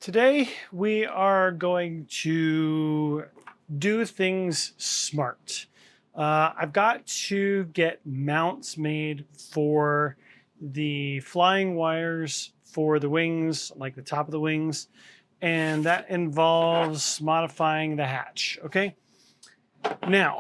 Today we are going to do things smart. I've got to get mounts made for the flying wires for the wings, like the top of the wings, and that involves modifying the hatch, okay? Now,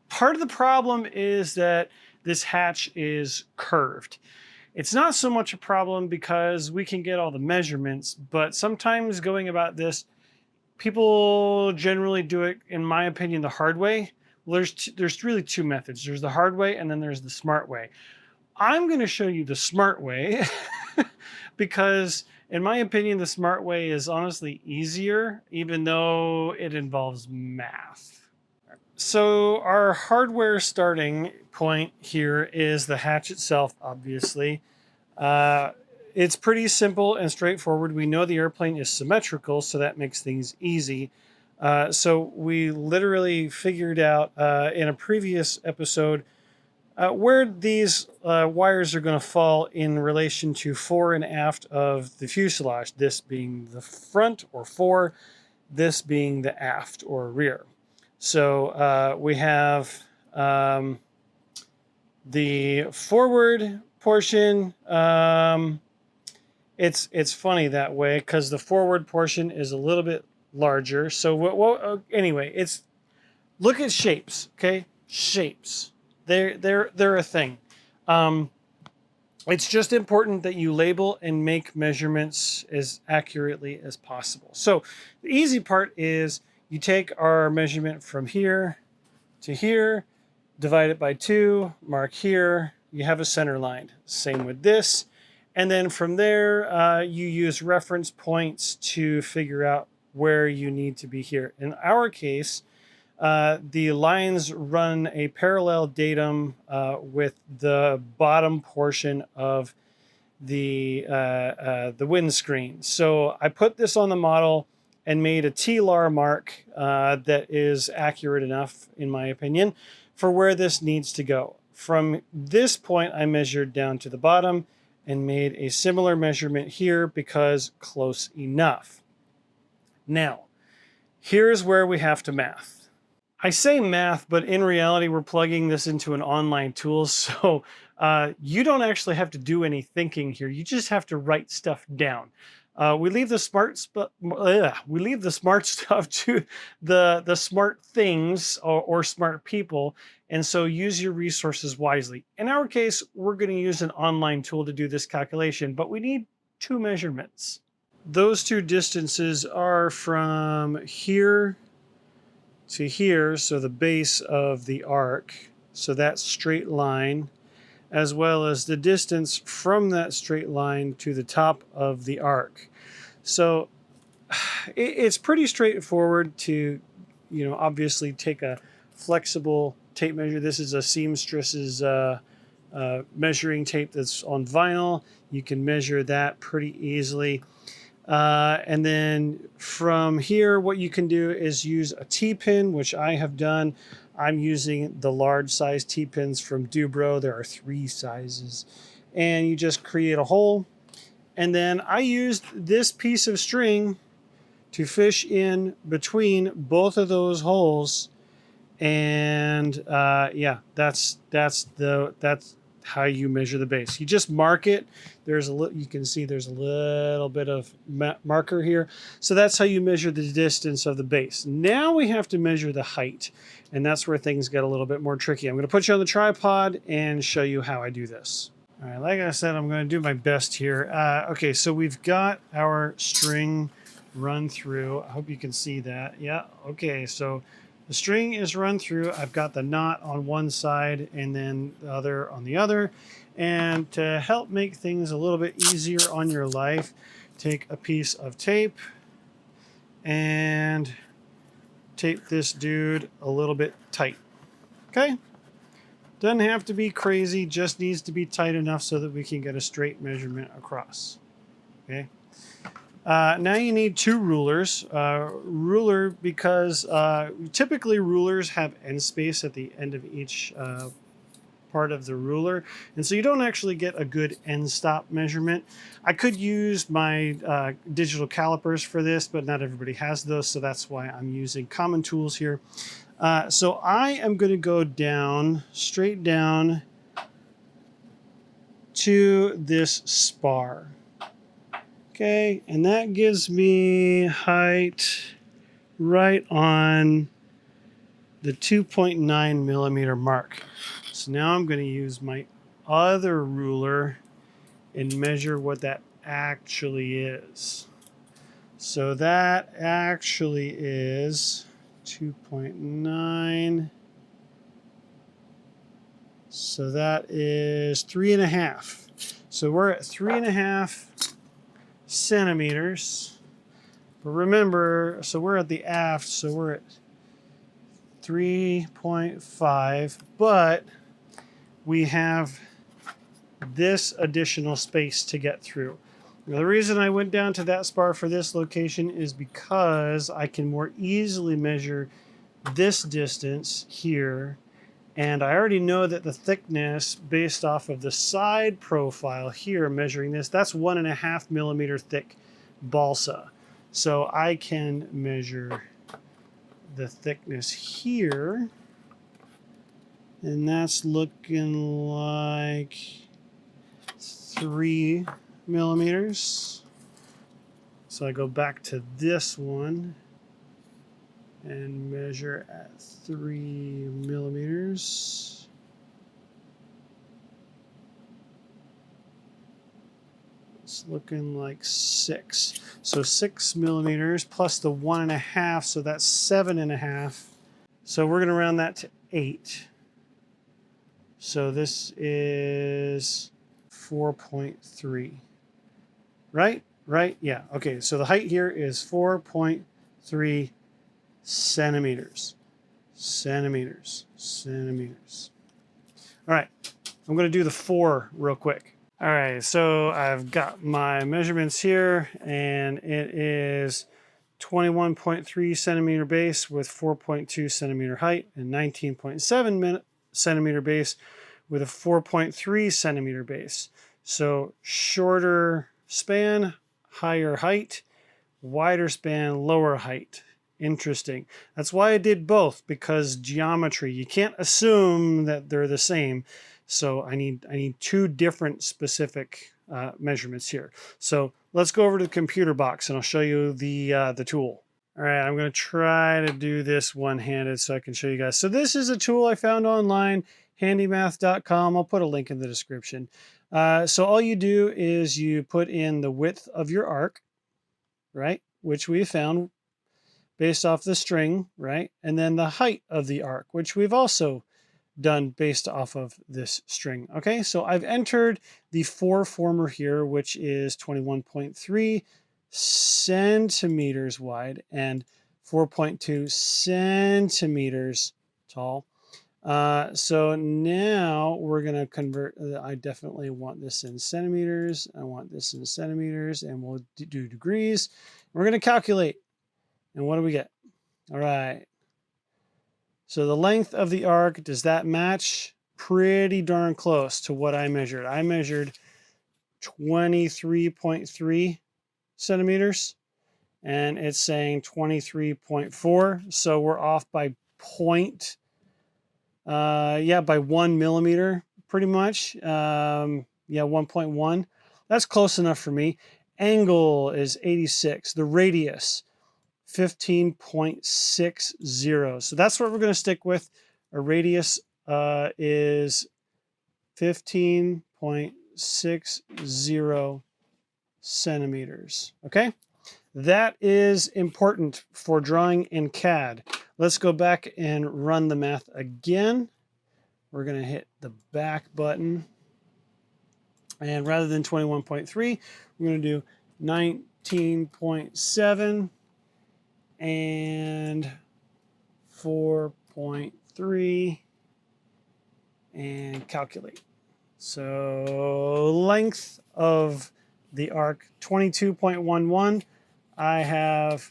part of the problem is that this hatch is curved. It's not so much a problem because we can get all the measurements, but sometimes going about this, people generally do it, in my opinion, the hard way. Well, there's really two methods. There's the hard way and then there's the smart way. I'm going to show you the smart way because in my opinion, the smart way is honestly easier, even though it involves math. So our hardware starting point here is the hatch itself, obviously. It's pretty simple and straightforward. We know the airplane is symmetrical, so that makes things easy. So we literally figured out in a previous episode where these wires are going to fall in relation to fore and aft of the fuselage, this being the front or fore, this being the aft or rear. So we have the forward portion. It's funny that way because the forward portion is a little bit larger. So anyway, look at shapes, okay? Shapes. They're a thing. It's just important that you label and make measurements as accurately as possible. So the easy part is you take our measurement from here to here, divide it by 2, mark here, you have a center line. Same with this. And then from there, you use reference points to figure out where you need to be here. In our case, the lines run a parallel datum with the bottom portion of the windscreen. So I put this on the model and made a TLAR mark that is accurate enough, in my opinion, for where this needs to go. From this point, I measured down to the bottom and made a similar measurement here because close enough. Now, here's where we have to math. I say math, but in reality, we're plugging this into an online tool, so you don't actually have to do any thinking here. You just have to write stuff down. We leave the smart stuff to the smart things or smart people, and so use your resources wisely. In our case, we're going to use an online tool to do this calculation, but we need 2 measurements. Those 2 distances are from here to here, so the base of the arc, so that straight line, as well as the distance from that straight line to the top of the arc. So it's pretty straightforward to, obviously take a flexible tape measure. This is a seamstress's measuring tape that's on vinyl. You can measure that pretty easily. And then from here, what you can do is use a T-pin, which I have done. I'm using the large size T-pins from Dubro. There are 3 sizes. And you just create a hole. And then I used this piece of string to fish in between both of those holes. And yeah, that's how you measure the base. You just mark it. You can see there's a little bit of marker here. So that's how you measure the distance of the base. Now we have to measure the height, and that's where things get a little bit more tricky. I'm going to put you on the tripod and show you how I do this. All right, like I said, I'm going to do my best here. Okay, so we've got our string run through. I hope you can see that. Yeah, okay, so the string is run through. I've got the knot on one side and then the other on the other. And to help make things a little bit easier on your life, take a piece of tape and tape this dude a little bit tight. Okay? Doesn't have to be crazy, just needs to be tight enough so that we can get a straight measurement across. Okay? Now you need 2 rulers. Ruler because typically rulers have end space at the end of each part of the ruler. And so you don't actually get a good end stop measurement. I could use my digital calipers for this, but not everybody has those. So that's why I'm using common tools here. So I am going to go down, straight down to this spar. Okay, and that gives me height right on the 2.9 millimeter mark. So now I'm going to use my other ruler and measure what that actually is. So that actually is 2.9. So that is 3.5. So we're at 3.5 centimeters. But remember, so we're at the aft, so we're at 3.5, but we have this additional space to get through. Now, the reason I went down to that spar for this location is because I can more easily measure this distance here. And I already know that the thickness based off of the side profile here, measuring this, that's 1.5 millimeter thick balsa. So I can measure the thickness here. And that's looking like 3 millimeters. So I go back to this one and measure at 3 millimeters. It's looking like 6. So 6 millimeters plus the 1.5, so that's 7.5. So we're going to round that to 8. So this is 4.3. Right? Right? Yeah. Okay. So the height here is 4.3 centimeters. Centimeters. All right. I'm going to do the 4 real quick. All right. So I've got my measurements here, and it is 21.3 centimeter base with 4.2 centimeter height and 19.7 centimeter base with a 4.3 centimeter base. So shorter span, higher height, wider span, lower height. Interesting. That's why I did both, because geometry, you can't assume that they're the same. So I need 2 different specific measurements here. So let's go over to the computer box and I'll show you the tool. All right, I'm going to try to do this one-handed so I can show you guys. So this is a tool I found online, handymath.com. I'll put a link in the description. So all you do is you put in the width of your arc, right, which we found based off the string, right, and then the height of the arc, which we've also done based off of this string. Okay, so I've entered the 4 former here, which is 21.3 centimeters wide and 4.2 centimeters tall. So now we're going to convert. I definitely want this in centimeters. I want this in centimeters, and we'll do degrees. We're going to calculate. And what do we get? All right. So the length of the arc, does that match? Pretty darn close to what I measured. I measured 23.3 centimeters, and it's saying 23.4. So we're off by by 1 millimeter, pretty much. 1.1. That's close enough for me. Angle is 86. The radius, 15.60. So that's what we're going to stick with. Our radius is 15.60 centimeters. Okay, that is important for drawing in CAD. Let's go back and run the math again. We're going to hit the back button, and rather than 21.3, we're going to do 19.7 and 4.3 and calculate. So length of the arc, 22.11. I have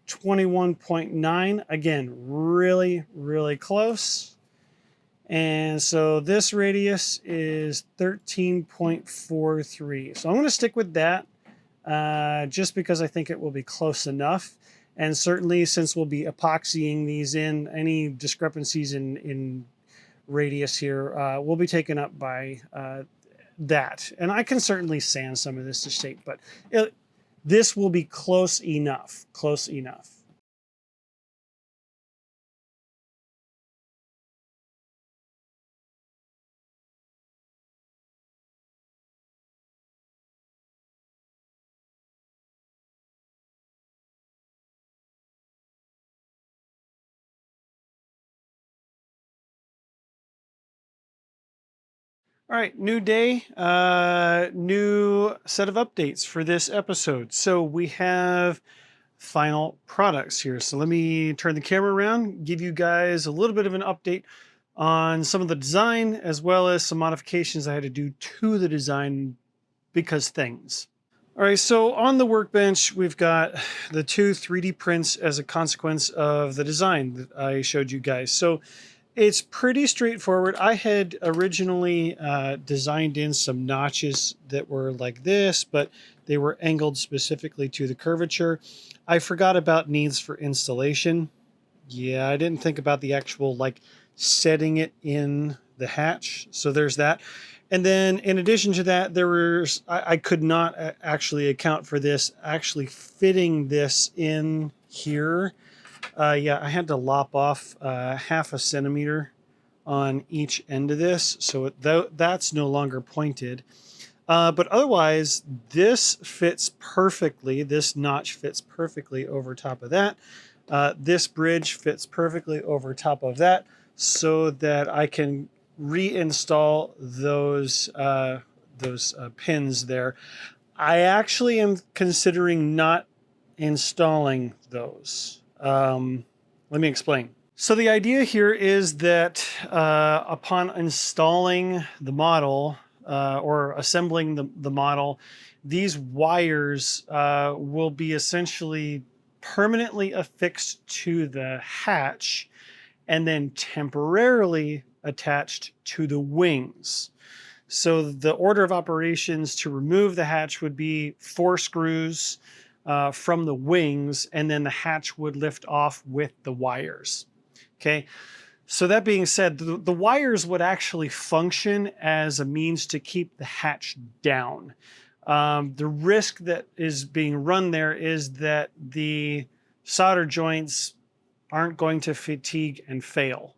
21.9. Again, really, really close. And so this radius is 13.43. So I'm going to stick with that just because I think it will be close enough. And certainly since we'll be epoxying these in, any discrepancies in radius here will be taken up by that. And I can certainly sand some of this to shape, but this will be close enough, close enough. All right, new day, new set of updates for this episode. So we have final products here. So let me turn the camera around, give you guys a little bit of an update on some of the design, as well as some modifications I had to do to the design because things. All right, so on the workbench, we've got the two 3D prints as a consequence of the design that I showed you guys. So it's pretty straightforward. I had originally designed in some notches that were like this, but they were angled specifically to the curvature. I forgot about needs for installation. Yeah, I didn't think about the actual like setting it in the hatch. So there's that. And then in addition to that, I could not actually account for this actually fitting this in here. Yeah, I had to lop off half a centimeter on each end of this, so that's no longer pointed. But otherwise, this fits perfectly. This notch fits perfectly over top of that. This bridge fits perfectly over top of that, so that I can reinstall those pins there. I actually am considering not installing those. Let me explain. So the idea here is that upon installing the model or assembling the model, these wires will be essentially permanently affixed to the hatch and then temporarily attached to the wings. So the order of operations to remove the hatch would be 4 screws from the wings, and then the hatch would lift off with the wires. Okay. So that being said, the wires would actually function as a means to keep the hatch down. The risk that is being run there is that the solder joints aren't going to fatigue and fail.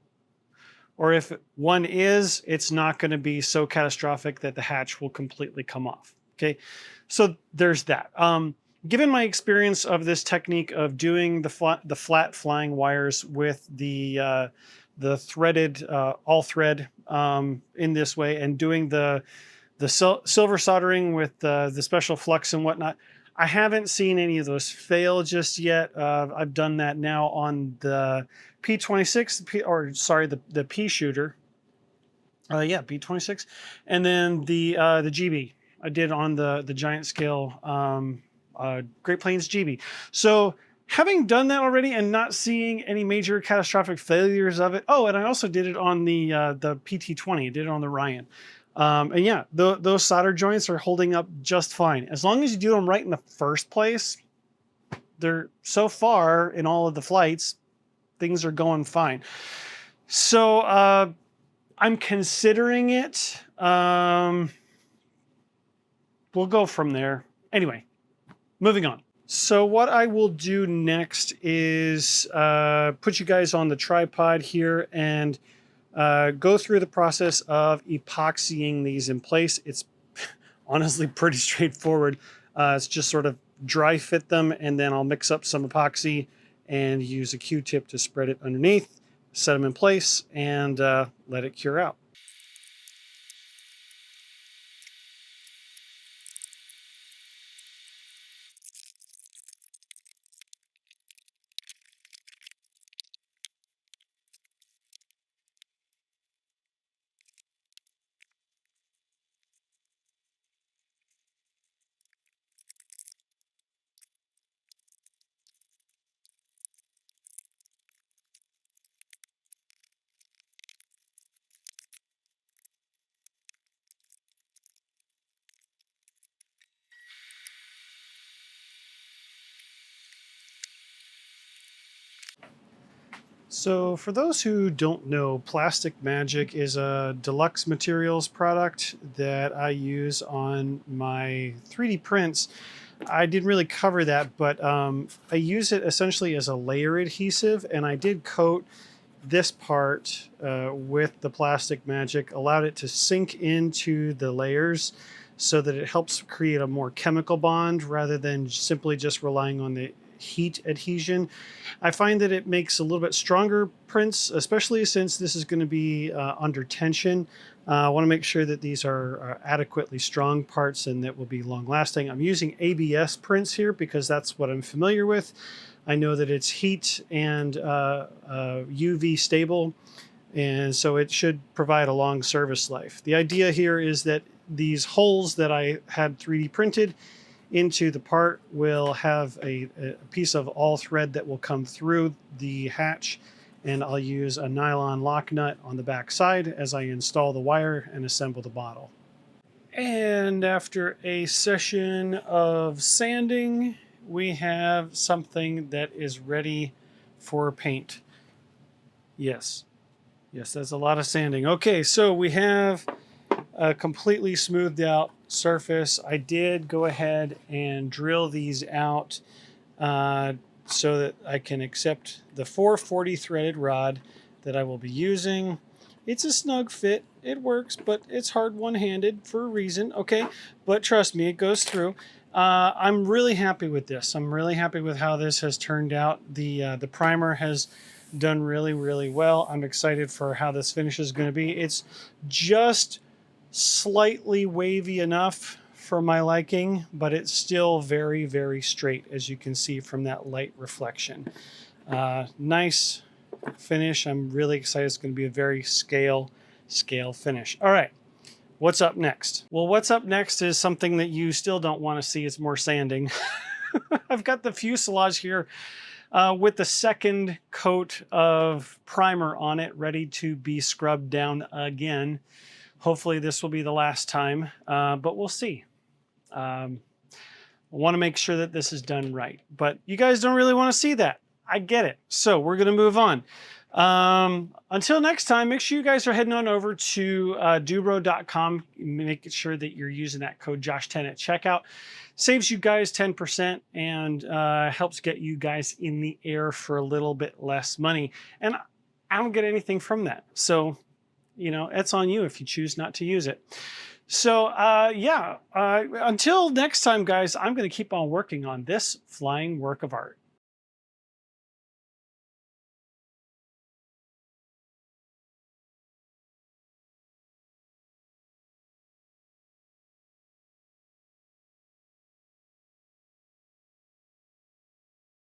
Or if one is, it's not going to be so catastrophic that the hatch will completely come off. Okay, so there's that. Given my experience of this technique of doing the flat flying wires with the threaded all thread in this way, and doing the silver soldering with the special flux and whatnot, I haven't seen any of those fail just yet. I've done that now on the P26, the P shooter. Yeah, P26, and then the GB I did on the giant scale Great Plains GB. So having done that already and not seeing any major catastrophic failures of it. Oh, and I also did it on the PT20. I did it on the Ryan. And yeah, those solder joints are holding up just fine. As long as you do them right in the first place, they're so far in all of the flights, things are going fine. So I'm considering it. We'll go from there. Anyway, moving on. So what I will do next is put you guys on the tripod here and go through the process of epoxying these in place. It's honestly pretty straightforward. It's just sort of dry fit them, and then I'll mix up some epoxy and use a Q-tip to spread it underneath, set them in place, and let it cure out. So for those who don't know, Plastic Magic is a deluxe materials product that I use on my 3D prints. I didn't really cover that, but I use it essentially as a layer adhesive, and I did coat this part with the Plastic Magic, allowed it to sink into the layers so that it helps create a more chemical bond rather than simply just relying on the heat adhesion. I find that it makes a little bit stronger prints, especially since this is going to be under tension. I want to make sure that these are adequately strong parts and that will be long lasting. I'm using ABS prints here because that's what I'm familiar with. I know that it's heat and UV stable, and so it should provide a long service life. The idea here is that these holes that I had 3D printed into the part will have a piece of all thread that will come through the hatch, and I'll use a nylon lock nut on the back side as I install the wire and assemble the bottle. And after a session of sanding, we have something that is ready for paint. Yes, that's a lot of sanding. Okay, so we have a completely smoothed out surface. I did go ahead and drill these out so that I can accept the 440 threaded rod that I will be using. It's a snug fit, it works, but it's hard one-handed for a reason, okay? But trust me, it goes through. I'm really happy with this. I'm really happy with how this has turned out. The primer has done really well. I'm excited for how this finish is going to be. It's just slightly wavy enough for my liking, but it's still very straight, as you can see from that light reflection. Nice finish. I'm really excited. It's going to be a very scale finish. All right, what's up next? Well, what's up next is something that you still don't want to see. It's more sanding. I've got the fuselage here with the second coat of primer on it, ready to be scrubbed down again. Hopefully this will be the last time, but we'll see. I want to make sure that this is done right, but you guys don't really want to see that. I get it. So we're going to move on. Until next time, make sure you guys are heading on over to dubro.com, making sure that you're using that code Josh10 at checkout. Saves you guys 10% and helps get you guys in the air for a little bit less money. And I don't get anything from that. So, you know, it's on you if you choose not to use it. So, until next time, guys, I'm going to keep on working on this flying work of art.